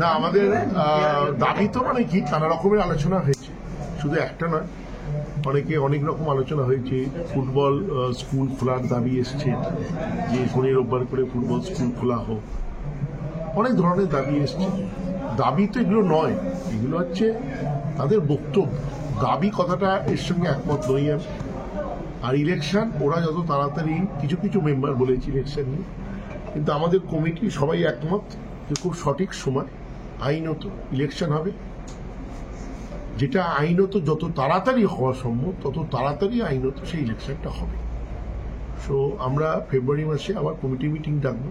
না, আমাদের দাবি তো মানে কি নানা রকমের আলোচনা হয়েছে, শুধু একটা নয়, অনেক রকম আলোচনা হয়েছে। ফুটবল স্কুল খোলার দাবি এসছে, যে শনি রোববার করে ফুটবল স্কুল খোলা হোক, অনেক ধরনের দাবি এসছে। দাবি তো এগুলো নয়, এগুলো হচ্ছে তাদের বক্তব্য। দাবি কথাটা এর সঙ্গে একমত নই আমি। আর ইলেকশন ওরা যত তাড়াতাড়ি, কিছু মেম্বার বলেছে ইলেকশন নিয়ে, কিন্তু আমাদের কমিটি সবাই একমত যে খুব সঠিক সময় আইনত ইলেকশন হবে, যেটা আইনত যত তাড়াতাড়ি হওয়া সম্ভব তত তাড়াতাড়ি আইনত সেই ইলেকশনটা হবে। সো আমরা ফেব্রুয়ারি মাসে আবার কমিটি মিটিং ডাকবো।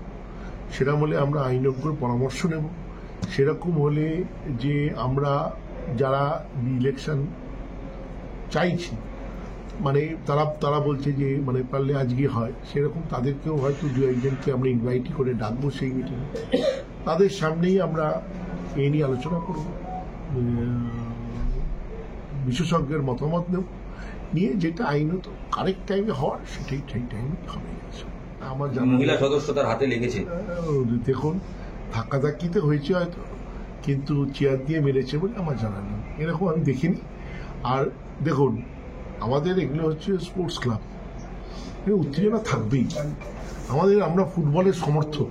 সেরকম হলে আমরা আইনজ্ঞর পরামর্শ নেব। সেরকম হলে যে আমরা যারা ইলেকশন চাইছি, মানে তারা বলছে যে মানে পারলে আজকে হয়, সেরকম তাদেরকেও হয়তো দু একজনকে আমরা ইনভাইট করে ডাকবো সেই মিটিংয়ে। তাদের সামনেই আমরা এই নিয়ে আলোচনা করব, বিশেষজ্ঞের মতামত নেব, নিয়ে যেটা আইনত কারেক্ট টাইমে হওয়ার সেটাই সেই টাইমে হবে। আমার মহিলা সদস্য তার হাতে লেগেছে, দেখুন ধাক্কাধাক্কিতে হয়েছে হয়তো, কিন্তু চেয়ার দিয়ে মেরেছে বলে আমার জানা নেই, এরকম আমি দেখিনি। আর দেখুন, আমাদের এগুলো হচ্ছে স্পোর্টস ক্লাব, উত্তেজনা থাকবেই। আমরা ফুটবলের সমর্থক,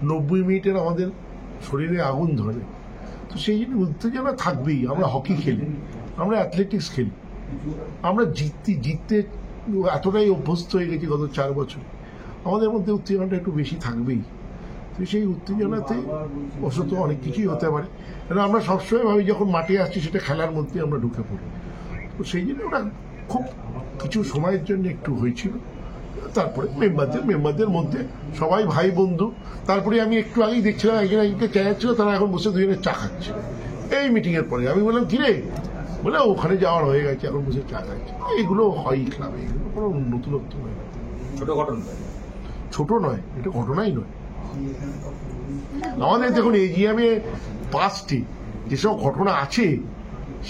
90 মিনিটের আমাদের শরীরে আগুন ধরে, তো সেই জন্য উত্তেজনা থাকবেই। আমরা হকি খেলি, আমরা অ্যাথলেটিক্স খেলি, আমরা জিততে এতটাই অভ্যস্ত হয়ে গেছি গত 4 বছর, আমাদের মধ্যে উত্তেজনাটা একটু বেশি থাকবেই। তো সেই উত্তেজনাতে অবশ্য অনেক কিছুই হতে পারে, কারণ আমরা সবসময় ভাবি যখন মাঠে আসছি সেটা খেলার মধ্যে আমরা ঢুকে পড়ি। তো সেই জন্য ওটা খুব কিছু সময়ের জন্য একটু হয়েছিল। তারপরে মেম্বারদের মধ্যে সবাই ভাই বন্ধু। তারপরে আমি একটু আগেই দেখছিলাম একজনকে চাইছিল, তারা এখন বসে দুজনে চা খাচ্ছে এই মিটিংয়ের পরে। আমি বললাম কিরে, বলে ওখানে যাওয়ার হয়ে গেছে, এখন বসে চা খাচ্ছে। এইগুলো হয় ক্লাবে, এগুলো কোনো নতুনত্ব নয়, ছোট নয়, এটা ঘটনাই নয়। আমাদের দেখুন এজিএমে 5টি যেসব ঘটনা আছে,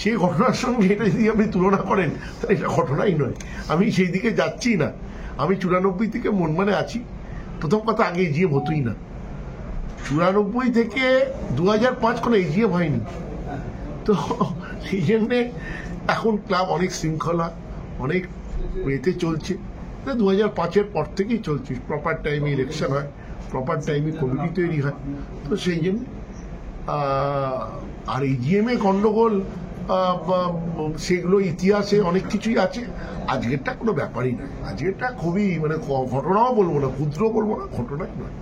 সেই ঘটনার সঙ্গে এটা যদি আপনি তুলনা করেন তাহলে এটা ঘটনাই নয়। আমি সেই দিকে যাচ্ছি না, আমি 94 থেকে মন মানে আছি। প্রথম কথা, আগে এজিএম হতোই না। 94 থেকে 2005 কোনো এজিএম হয়নি। তো সেই জন্যে এখন ক্লাব অনেক শৃঙ্খলা, অনেক এতে চলছে। 2005-এর পর থেকেই চলছে, প্রপার টাইমে ইলেকশন হয়, প্রপার টাইমে কমিটি তৈরি হয়। তো সেই জন্য আর এজিএমে গন্ডগোল সেগুলো ইতিহাসে অনেক কিছুই আছে। আজকেরটা কোনো ব্যাপারই নয়, আজকেরটা খুবই মানে ঘটনাও বলবো না, ক্ষুদ্র বলবো না, ঘটনাই নয়।